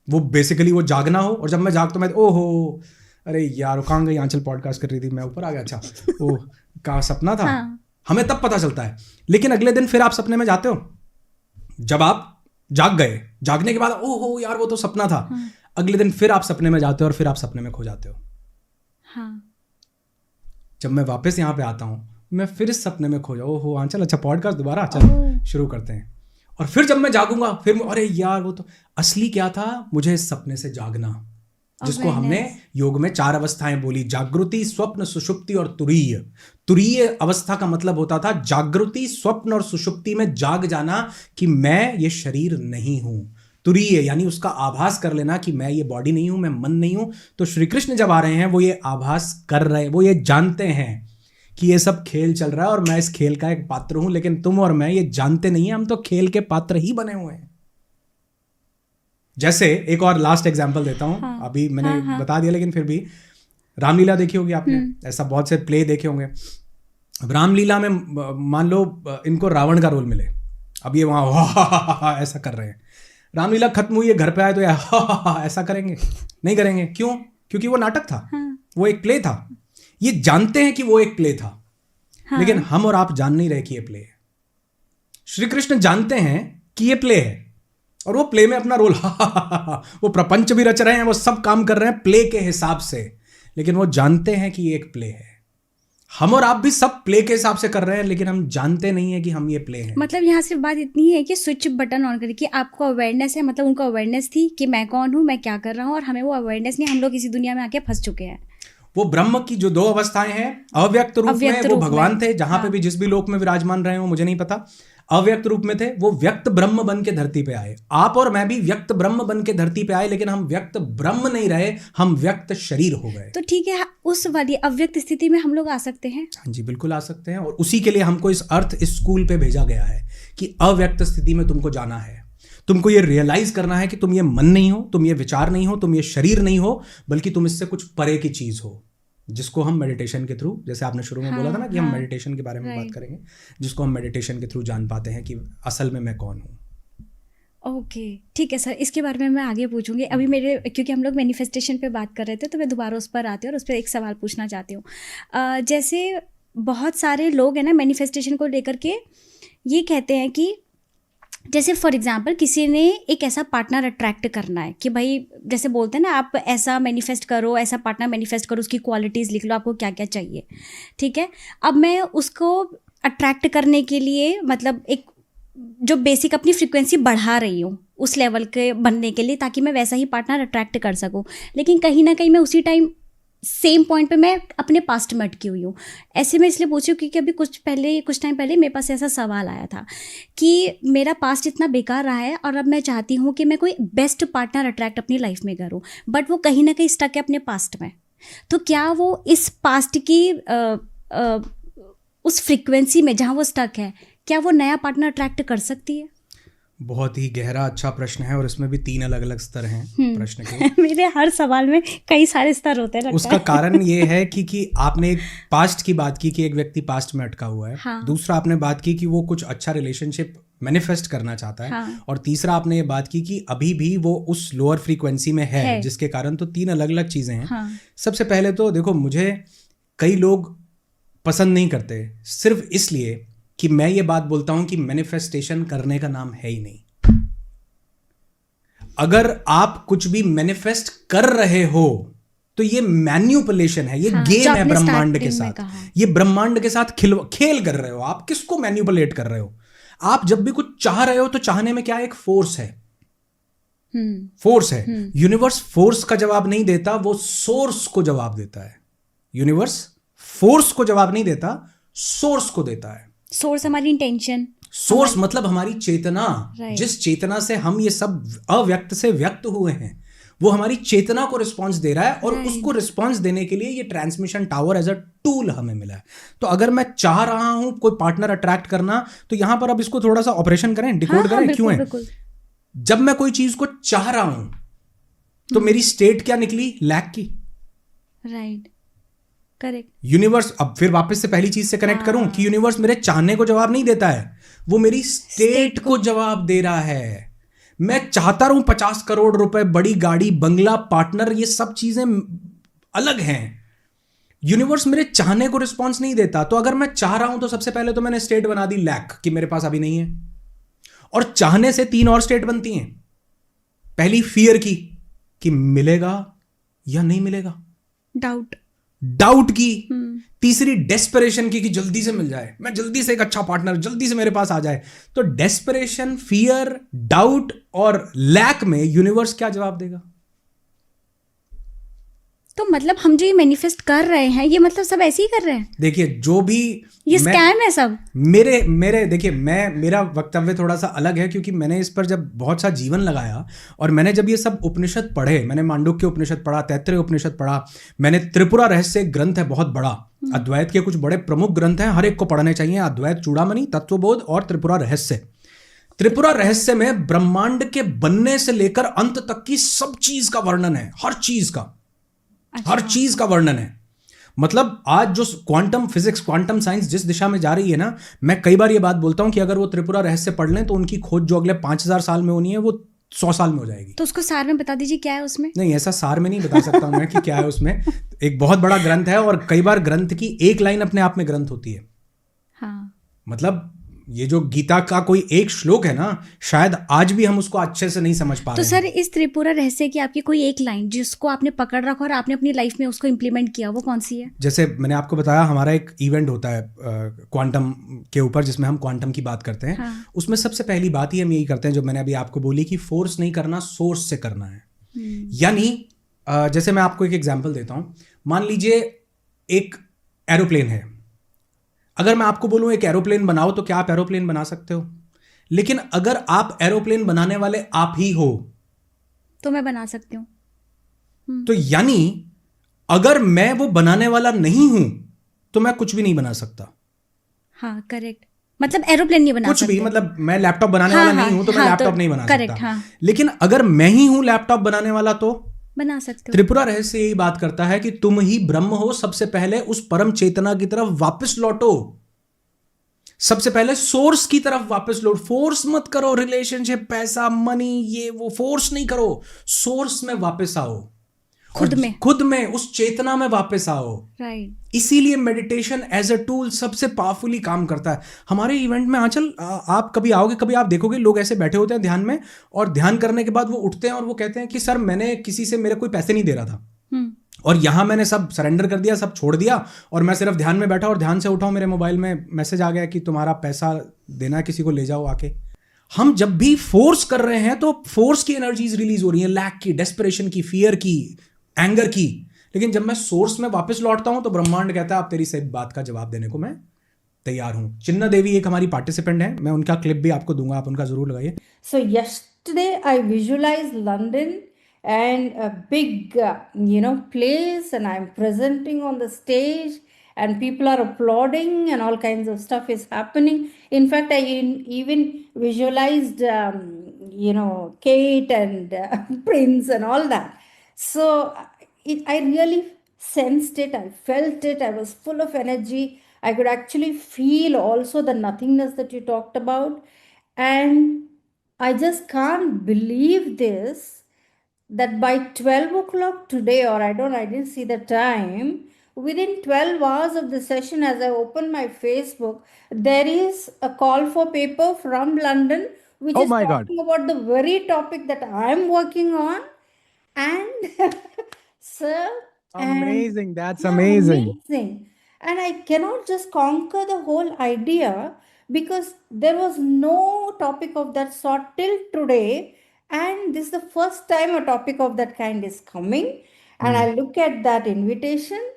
Speaker 1: वो बेसिकली वो जागना हो। और जब मैं जागता मैं ओहो, अरे यार कहाँ गई आंचल पॉडकास्ट कर रही थी, मैं ऊपर आ गया, अच्छा ओह कहाँ सपना था। हमें तब पता चलता है। लेकिन अगले दिन फिर आप सपने में जाते हो, जब आप जाग गए, जागने के बाद ओहो यार वो तो सपना था। अगले दिन फिर आप सपने में जाते हो और फिर आप सपने में खो जाते हो। जब मैं वापस यहाँ पे आता हूँ, मैं फिर इस सपने में खो जाऊँ, ओहो आंचल अच्छा पॉडकास्ट दोबारा, चल शुरू करते हैं। और फिर जब मैं जागूंगा फिर अरे यार वो तो असली क्या था, मुझे इस सपने से जागना, जिसको हमने योग में 4 अवस्थाएं बोली, जागृति, स्वप्न, सुषुप्ति और तुरीय। तुरीय अवस्था का मतलब होता था जागृति, स्वप्न और सुषुप्ति में जाग जाना कि मैं ये शरीर नहीं हूं। तुरीय यानी उसका आभास कर लेना कि मैं ये बॉडी नहीं हूं, मैं मन नहीं हूं। तो श्री कृष्ण जब आ रहे हैं वो ये आभास कर रहे हैं, वो ये जानते हैं कि ये सब खेल चल रहा है और मैं इस खेल का एक पात्र हूं, लेकिन तुम और मैं ये जानते नहीं है, हम तो खेल के पात्र ही बने हुए हैं। जैसे एक और लास्ट एग्जांपल देता हूं। हाँ, अभी मैंने बता दिया लेकिन फिर भी रामलीला देखी होगी आपने, ऐसा बहुत से प्ले देखे होंगे। अब रामलीला में मान लो इनको रावण का रोल मिले, अब ये वहां ऐसा कर रहे हैं। रामलीला खत्म हुई है, घर पे आए तो ऐसा करेंगे? नहीं करेंगे। क्यों? क्योंकि वो नाटक था, वो एक प्ले था। ये जानते हैं कि वो एक प्ले था, लेकिन हम और आप जान नहीं रहे कि ये प्ले है। श्री कृष्ण जानते हैं कि ये प्ले है और वो प्ले में अपना रोल वो प्रपंच भी रच रहे हैं, वो सब काम कर रहे हैं प्ले के हिसाब से, लेकिन वो जानते हैं कि ये एक प्ले है। हम और आप भी सब प्ले के हिसाब से कर रहे हैं, लेकिन हम जानते नहीं है कि हम ये प्ले हैं।
Speaker 2: मतलब यहाँ सिर्फ बात इतनी है कि स्विच बटन ऑन करके आपको अवेयरनेस है, मतलब उनको अवेयरनेस थी कि मैं कौन हूँ, मैं क्या कर रहा हूँ, और हमें वो अवेयरनेस नहीं, हम लोग इसी दुनिया में आके फंस चुके हैं।
Speaker 1: वो ब्रह्म की जो 2 अवस्थाएं हैं, अव्यक्त रूप में वो भगवान थे, जहां पे भी जिस भी लोक में विराजमान रहे हो मुझे नहीं पता, अव्यक्त रूप में थे। वो व्यक्त ब्रह्म बन के धरती पे आए। आप और मैं भी व्यक्त ब्रह्म बन के धरती पे आए, लेकिन हम व्यक्त ब्रह्म नहीं रहे, हम व्यक्त शरीर हो गए।
Speaker 2: तो ठीक है, उस वाली अव्यक्त स्थिति में हम लोग आ सकते हैं।
Speaker 1: हाँ जी, बिल्कुल आ सकते हैं। और उसी के लिए हमको इस अर्थ स्कूल पे भेजा गया है कि अव्यक्त स्थिति में तुमको जाना है। तुमको ये रियलाइज करना है कि तुम ये मन नहीं हो, तुम ये विचार नहीं हो, तुम ये शरीर नहीं हो, बल्कि तुम इससे कुछ परे की चीज हो, जिसको हम मेडिटेशन के थ्रू, जैसे आपने शुरू में बोला था ना कि हम मेडिटेशन के बारे में बात करेंगे, जिसको हम मेडिटेशन के थ्रू जान पाते हैं कि असल में मैं कौन हूँ।
Speaker 2: ओके, ठीक है सर, इसके बारे में मैं आगे पूछूंगी। अभी मेरे, क्योंकि हम लोग मैनिफेस्टेशन पे बात कर रहे थे, तो मैं दोबारा उस पर आती हूँ और उस पर एक सवाल पूछना चाहती हूँ। जैसे बहुत सारे लोग हैं ना, मैनिफेस्टेशन को लेकर के ये कहते हैं कि जैसे फॉर एग्जांपल किसी ने एक ऐसा पार्टनर अट्रैक्ट करना है कि भाई, जैसे बोलते हैं ना, आप ऐसा मैनिफेस्ट करो, ऐसा पार्टनर मैनिफेस्ट करो, उसकी क्वालिटीज़ लिख लो, आपको क्या क्या चाहिए। ठीक है, अब मैं उसको अट्रैक्ट करने के लिए, मतलब एक जो बेसिक अपनी फ्रीक्वेंसी बढ़ा रही हूँ उस लेवल के बनने के लिए, ताकि मैं वैसा ही पार्टनर अट्रैक्ट कर सकूँ, लेकिन कहीं ना कहीं मैं उसी टाइम सेम पॉइंट पे मैं अपने पास्ट में अटकी हुई हूँ। ऐसे में इसलिए पूछी हूँ क्योंकि अभी कुछ टाइम पहले मेरे पास ऐसा सवाल आया था कि मेरा पास्ट इतना बेकार रहा है और अब मैं चाहती हूँ कि मैं कोई बेस्ट पार्टनर अट्रैक्ट अपनी लाइफ में करूँ, बट वो कहीं ना कहीं स्टक है अपने पास्ट में। तो क्या वो इस पास्ट की उस फ्रीक्वेंसी में जहाँ वो स्टक है, क्या वो नया पार्टनर अट्रैक्ट कर सकती है?
Speaker 1: बहुत ही गहरा अच्छा प्रश्न है, और इसमें भी 3 अलग अलग स्तर हैं प्रश्न के।
Speaker 2: मेरे हर सवाल में कई सारे स्तर होते हैं।
Speaker 1: उसका कारण ये है कि आपने एक पास्ट की बात की कि एक व्यक्ति पास्ट में अटका हुआ है। हाँ। दूसरा आपने बात की कि वो कुछ अच्छा रिलेशनशिप मैनिफेस्ट करना चाहता है। हाँ। और तीसरा आपने ये बात की कि अभी भी वो उस लोअर फ्रीक्वेंसी में है। जिसके कारण तो 3 अलग अलग चीजें हैं। हाँ। सबसे पहले तो देखो, मुझे कई लोग पसंद नहीं करते सिर्फ इसलिए कि मैं ये बात बोलता हूं कि मैनिफेस्टेशन करने का नाम है ही नहीं। अगर आप कुछ भी मैनिफेस्ट कर रहे हो तो ये मैन्युपुलेशन है, ये गेम है ब्रह्मांड के साथ। ये ब्रह्मांड के साथ खेल कर रहे हो। आप किसको मैन्युपुलेट कर रहे हो? आप जब भी कुछ चाह रहे हो तो चाहने में क्या एक फोर्स है, फोर्स है। यूनिवर्स फोर्स का जवाब नहीं देता, वो सोर्स को जवाब देता है। यूनिवर्स फोर्स को जवाब नहीं देता, सोर्स को देता है।
Speaker 2: सोर्स हमारी इंटेंशन,
Speaker 1: सोर्स मतलब हमारी चेतना। जिस चेतना से हम ये सब अव्यक्त से व्यक्त हुए हैं, वो हमारी चेतना को रिस्पांस दे रहा है, और उसको रिस्पांस देने के लिए ये transmission tower as a tool हमें मिला है। तो अगर मैं चाह रहा हूं कोई पार्टनर अट्रैक्ट करना, तो यहां पर अब इसको थोड़ा सा ऑपरेशन करें, डिकोड करें। क्यों है? जब मैं कोई चीज को चाह रहा हूं तो मेरी स्टेट क्या निकली? लैक की।
Speaker 2: Right, correct.
Speaker 1: यूनिवर्स, अब फिर वापस से पहली चीज से कनेक्ट करूं कि यूनिवर्स मेरे चाहने को जवाब नहीं देता है, वो मेरी स्टेट को जवाब दे रहा है। मैं चाहता रहूं 50 करोड़ रुपए, बड़ी गाड़ी, बंगला, पार्टनर, ये सब चीजें अलग हैं। यूनिवर्स मेरे चाहने को रिस्पॉन्स नहीं देता। तो अगर मैं चाह रहा हूं तो सबसे पहले तो मैंने स्टेट बना दी लैक, कि मेरे पास अभी नहीं है। और चाहने से 3 और स्टेट बनती हैं। पहली फियर की, कि मिलेगा या नहीं मिलेगा, डाउट की। तीसरी डेस्परेशन की, कि जल्दी से मिल जाए, मैं जल्दी से एक अच्छा पार्टनर जल्दी से मेरे पास आ जाए। तो डेस्परेशन, फियर, डाउट और लैक में यूनिवर्स क्या जवाब देगा?
Speaker 2: तो मतलब हम जो ये मैनिफेस्ट कर रहे हैं ये मतलब सब ऐसे ही कर रहे हैं।
Speaker 1: देखिए जो भी
Speaker 2: ये स्कैम है सब।
Speaker 1: मेरे देखिए मेरा वक्तव्य थोड़ा सा अलग है, क्योंकि मैंने इस पर जब बहुत सा जीवन लगाया और मैंने जब ये सब उपनिषद पढ़े, मैंने मांडुक्य उपनिषद पढ़ा, तैत्तिरीय उपनिषद पढ़ा, मैंने त्रिपुरा रहस्य ग्रंथ है बहुत बड़ा, अद्वैत के कुछ बड़े प्रमुख ग्रंथ हैं, हर एक को पढ़ने चाहिए, अद्वैत चूड़ामणि, तत्वबोध और त्रिपुरा रहस्य। त्रिपुरा रहस्य में ब्रह्मांड के बनने से लेकर अंत तक की सब चीज का वर्णन है, हर चीज का, हर चीज का वर्णन है। मतलब आज जो क्वांटम फिजिक्स, क्वांटम साइंस जिस दिशा में जा रही है ना, मैं कई बार ये बात बोलता हूं कि अगर वो त्रिपुरा रहस्य पढ़ लें तो उनकी खोज जो अगले 5000 साल में होनी है वो 100 साल में हो जाएगी।
Speaker 2: तो उसको सार में बता दीजिए क्या है उसमें।
Speaker 1: नहीं, ऐसा सार में नहीं बता सकता मैं कि क्या है उसमें। एक बहुत बड़ा ग्रंथ है और कई बार ग्रंथ की एक लाइन अपने आप में ग्रंथ होती है।
Speaker 2: हाँ,
Speaker 1: मतलब ये जो गीता का कोई एक श्लोक है ना, शायद आज भी हम उसको अच्छे से नहीं समझ पा रहे हैं।
Speaker 2: तो सर इस त्रिपुरा रहस्य की आपकी कोई एक लाइन जिसको आपने पकड़ रखा और आपने अपनी लाइफ में उसको इम्प्लीमेंट किया, वो कौन सी है?
Speaker 1: जैसे मैंने आपको बताया हमारा एक इवेंट होता है क्वांटम के ऊपर, जिसमें हम क्वांटम की बात करते हैं।
Speaker 2: हाँ।
Speaker 1: उसमें सबसे पहली बात ही हम यही करते हैं जो मैंने अभी आपको बोली कि फोर्स नहीं करना, सोर्स से करना है। यानी जैसे मैं आपको एक एग्जांपल देता हूं, मान लीजिए एक एरोप्लेन है। अगर मैं आपको बोलूं एक एरोप्लेन बनाओ तो क्या आप एरोप्लेन बना सकते हो? लेकिन अगर आप एरोप्लेन बनाने वाले आप ही हो
Speaker 2: तो मैं बना सकती हूं।
Speaker 1: तो यानी अगर मैं वो बनाने वाला नहीं हूं तो मैं कुछ भी नहीं बना सकता।
Speaker 2: हाँ, करेक्ट। मतलब एरोप्लेन नहीं बना
Speaker 1: कुछ
Speaker 2: सकते।
Speaker 1: भी, मतलब मैं लैपटॉप बनाने वाला नहीं हूं तो मैं लैपटॉप नहीं बना
Speaker 2: करेक्ट,
Speaker 1: सकता।
Speaker 2: हाँ।
Speaker 1: लेकिन अगर मैं ही हूं लैपटॉप बनाने वाला तो
Speaker 2: बना सकते हो।
Speaker 1: त्रिपुरा रहस्य यही बात करता है कि तुम ही ब्रह्म हो। सबसे पहले उस परम चेतना की तरफ वापस लौटो, सबसे पहले सोर्स की तरफ वापस लौटो। फोर्स मत करो, रिलेशनशिप, पैसा, मनी, ये वो फोर्स नहीं करो, सोर्स में वापस आओ, खुद में उस चेतना में वापस आओ।
Speaker 2: राइट।
Speaker 1: इसीलिए मेडिटेशन एज अ टूल सबसे पावरफुली काम करता है। हमारे इवेंट में आंचल आप कभी आओगे, कभी आप देखोगे लोग ऐसे बैठे होते हैं ध्यान में, और ध्यान करने के बाद वो उठते हैं और वो कहते हैं कि सर मैंने किसी से मेरे कोई पैसे नहीं दे रहा था और यहां मैंने सब सरेंडर कर दिया, सब छोड़ दिया और मैं सिर्फ ध्यान में बैठा और ध्यान से उठाऊं, मेरे मोबाइल में मैसेज आ गया कि तुम्हारा पैसा देना है, किसी को ले जाओ आके। हम जब भी फोर्स कर रहे हैं तो फोर्स की एनर्जीज रिलीज हो रही है, लैक की, डेस्परेशन की, फियर की, एंगर की। लेकिन जब मैं सोर्स में वापस लौटता हूं तो ब्रह्मांड कहता है आप तेरी सही बात का जवाब देने को मैं तैयार हूं। चिन्ना देवी एक हमारी पार्टिसिपेंट है, मैं उनका क्लिप भी आपको दूंगा, आप उनका जरूर लगाइए।
Speaker 3: So yesterday I visualized London and a big place, and I'm presenting on the stage and people are applauding and all kinds of stuff is happening. In fact, I even visualized Kate and Prince and all that. So I really sensed it, I felt it, I was full of energy. I could actually feel also the nothingness that you talked about, and I just can't believe this, that by 12 o'clock today, or I didn't see the time, within 12 hours of the session, as I open my Facebook, there is a call for paper from London, which is talking about the very topic that I'm working on. And sir,
Speaker 4: amazing, that's amazing.
Speaker 3: And I cannot just conquer the whole idea because there was no topic of that sort till today, and this is the first time a topic of that kind is coming. And I look at that invitation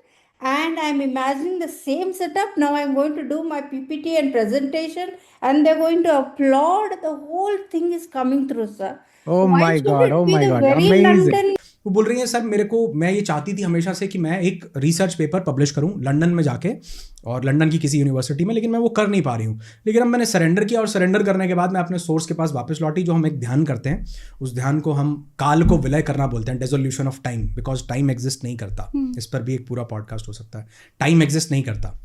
Speaker 3: and I'm imagining the same setup. Now I'm going to do my PPT and presentation and they're going to applaud. The whole thing is coming through, sir.
Speaker 4: Oh my God,
Speaker 3: amazing.
Speaker 4: London.
Speaker 1: वो बोल रही है sir मेरे को, मैं ये चाहती थी हमेशा से कि मैं एक रिसर्च पेपर पब्लिश करूं लंदन में जाके, और लंदन की किसी यूनिवर्सिटी में, लेकिन मैं वो कर नहीं पा रही हूं। लेकिन अब मैंने सरेंडर किया और सरेंडर करने के बाद मैं अपने सोर्स के पास वापस लौटी। जो हम एक ध्यान करते हैं, उस ध्यान को हम काल को विलय करना बोलते हैं, dissolution of time, because time exist नहीं करता। इस पर भी एक पूरा पॉडकास्ट हो सकता है, टाइम एग्जिस्ट नहीं करता।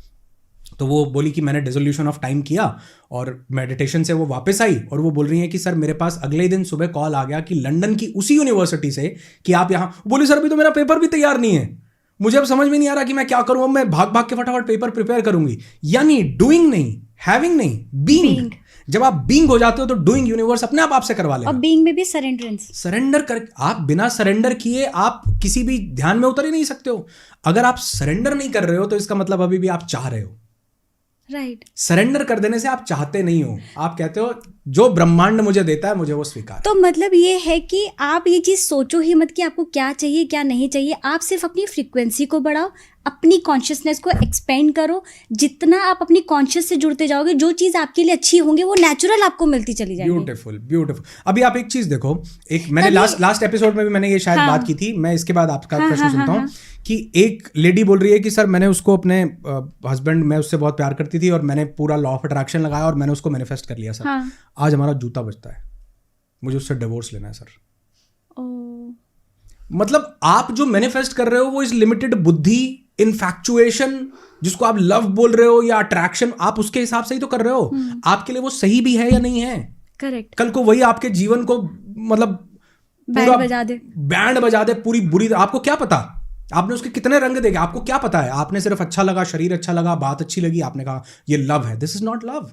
Speaker 1: तो वो बोली कि मैंने डिसोल्यूशन ऑफ टाइम किया और मेडिटेशन से वो वापस आई, और वो बोल रही है कि सर मेरे पास अगले ही दिन सुबह कॉल आ गया कि लंदन की उसी यूनिवर्सिटी से कि आप यहाँ। बोली सर अभी तो मेरा पेपर भी तैयार नहीं है, मुझे अब समझ में नहीं आ रहा कि मैं क्या करूं, अब मैं भाग भाग के फटाफट पेपर प्रिपेयर करूंगी। यानी डूइंग नहीं, हैविंग नहीं, बीइंग। जब आप बीइंग हो जाते हो तो डूइंग यूनिवर्स अपने आप आपसे करवा लेगा।
Speaker 2: और बीइंग में भी सरेंडरेंस,
Speaker 1: सरेंडर कर, आप बिना सरेंडर किए आप किसी भी ध्यान में उतर ही नहीं सकते हो। अगर आप सरेंडर नहीं कर रहे हो तो इसका मतलब अभी भी आप चाह रहे हो।
Speaker 2: राइट।
Speaker 1: सरेंडर कर देने से आप चाहते नहीं हो, आप कहते हो जो ब्रह्मांड मुझे देता है मुझे वो स्वीकार है।
Speaker 2: तो मतलब ये है कि आप ये चीज़ सोचो ही मत कि आपको क्या चाहिए क्या नहीं चाहिए, आप सिर्फ अपनी फ्रीक्वेंसी को बढ़ाओ, अपनी कॉन्शियसनेस को एक्सपेंड करो। जितना आप अपनी कॉन्शियस से जुड़ते जाओगे, जो चीज़ आपके लिए अच्छी होंगी वो नेचुरल आपको मिलती चली जाएगी।
Speaker 1: Beautiful beautiful. अभी आप एक चीज देखो, एक मैंने लास्ट एपिसोड में भी मैंने ये शायद बात की थी, मैं इसके बाद आपका प्रश्न सुनता हूँ कि एक लेडी बोल रही है कि सर मैंने उसको अपने हस्बैंड, मैं उससे बहुत प्यार करती थी और मैंने पूरा लॉ ऑफ अट्रैक्शन लगाया और मैंने उसको मैनिफेस्ट कर लिया सर। आज हमारा जूता बजता है, मुझे उससे डिवोर्स लेना है सर। मतलब आप जो मैनिफेस्ट कर रहे हो वो इस लिमिटेड बुद्धि, इनफैक्चुएशन, जिसको आप लव बोल रहे हो या अट्रैक्शन, आप उसके हिसाब से ही तो कर रहे हो। आपके लिए वो सही भी है या नहीं है?
Speaker 2: करेक्ट।
Speaker 1: कल को वही आपके जीवन को मतलब
Speaker 2: बैंड बजा दे
Speaker 1: पूरी बुरी। आपको क्या पता आपने उसके कितने रंग देखे, आपको क्या पता है? आपने सिर्फ अच्छा लगा, शरीर अच्छा लगा, बात अच्छी लगी, आपने कहा ये लव है। This is not love.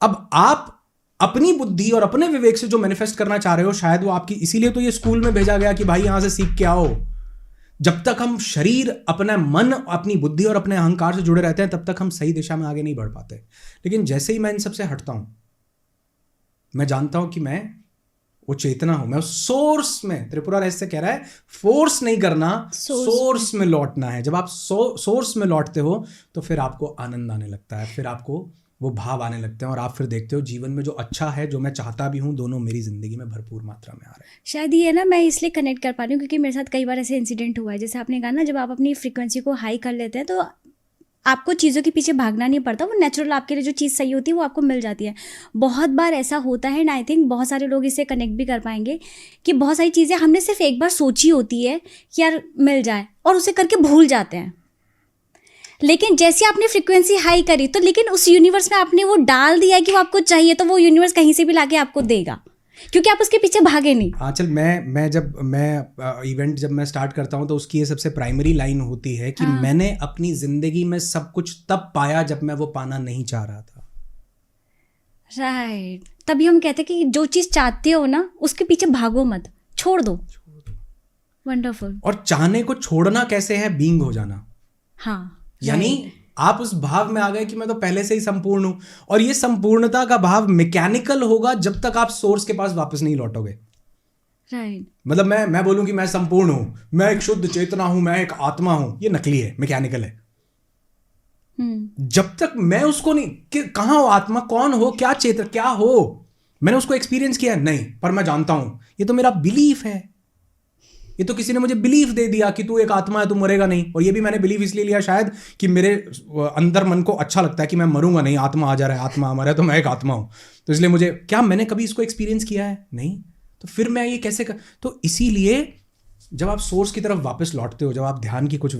Speaker 1: अब आप अपनी बुद्धि और अपने विवेक से जो मैनिफेस्ट करना चाह रहे हो, शायद वो आपकी, इसीलिए तो ये स्कूल में भेजा गया कि भाई यहां से सीख के आओ। जब तक हम शरीर, अपना मन, अपनी बुद्धि और अपने अहंकार से जुड़े रहते हैं, तब तक हम सही दिशा में आगे नहीं बढ़ पाते। लेकिन जैसे ही मैं इन सबसे हटता हूं, मैं जानता हूं कि मैं वो चेतना हूं, मैं सोर्स में, त्रिपुरा रहस्य कह रहा है फोर्स नहीं करना, सोर्स में लौटना है। जब आप सोर्स में लौटते हो तो फिर आपको आनंद आने लगता है, फिर आपको वो भाव आने लगते हैं और आप फिर देखते हो जीवन में जो अच्छा है, जो मैं चाहता भी हूँ, दोनों मेरी जिंदगी में भरपूर मात्रा में आ रहे हैं।
Speaker 2: शायद ये ना मैं इसलिए कनेक्ट कर पा रही हूँ क्योंकि मेरे साथ कई बार ऐसे इंसिडेंट हुआ है, जैसे आपने कहा ना, जब आप अपनी फ्रीक्वेंसी को हाई कर लेते हैं तो आपको चीज़ों के पीछे भागना नहीं पड़ता, वो नेचुरल आपके लिए जो चीज़ सही होती है वो आपको मिल जाती है। बहुत बार ऐसा होता है, एंड आई थिंक बहुत सारे लोग इससे कनेक्ट भी कर पाएंगे कि बहुत सारी चीज़ें हमने सिर्फ एक बार सोची होती है कि यार मिल जाए, और उसे करके भूल जाते हैं। लेकिन जैसे आपने फ्रीक्वेंसी हाई करी तो, लेकिन उस यूनिवर्स में आपने वो डाल दिया कि वो आपको चाहिए, तो वो यूनिवर्स कहीं से भी लाके आपको देगा, क्योंकि आप उसके पीछे भागे नहीं।
Speaker 1: हाँ, चल मैं इवेंट जब मैं स्टार्ट करता हूँ तो उसकी ये सबसे प्राइमरी लाइन होती है कि मैंने अपनी जिंदगी में सब कुछ तब पाया जब मैं वो पाना नहीं चाह रहा था।
Speaker 2: राइट। तभी हम कहते हैं कि जो चीज़ चाहते हो ना, उसके पीछे भागो मत, छोड़ दो। वंडरफुल।
Speaker 1: और चाहने को छोड़ना कैसे है? बीइंग हो जाना।
Speaker 2: हाँ,
Speaker 1: यानी आप उस भाव में आ गए कि मैं तो पहले से ही संपूर्ण हूं, और ये संपूर्णता का भाव मैकेनिकल होगा जब तक आप सोर्स के पास वापस नहीं लौटोगे।
Speaker 2: राइट।
Speaker 1: मतलब मैं बोलूं कि मैं संपूर्ण हूं, मैं एक शुद्ध चेतना हूं, मैं एक आत्मा हूं, ये नकली है, मैकेनिकल है। जब तक मैं उसको नहीं कि कहां हो आत्मा, कौन हो, क्या चेतना, क्या हो, मैंने उसको एक्सपीरियंस किया नहीं, पर मैं जानता हूं, ये तो मेरा बिलीफ है। ये तो किसी ने मुझे बिलीफ दे दिया कि तू एक आत्मा है, तू मरेगा नहीं। और ये भी मैंने बिलीफ इसलिए लिया शायद कि मेरे अंदर मन को अच्छा लगता है कि मैं मरूंगा नहीं, आत्मा आ जा रहा है, आत्मा हमारा है, तो मैं एक आत्मा हूं। तो इसलिए मुझे, क्या मैंने कभी इसको एक्सपीरियंस किया है? नहीं। तो फिर मैं ये कैसे तो इसीलिए जब आप सोर्स की तरफ वापस लौटते हो, जब आप ध्यान की कुछ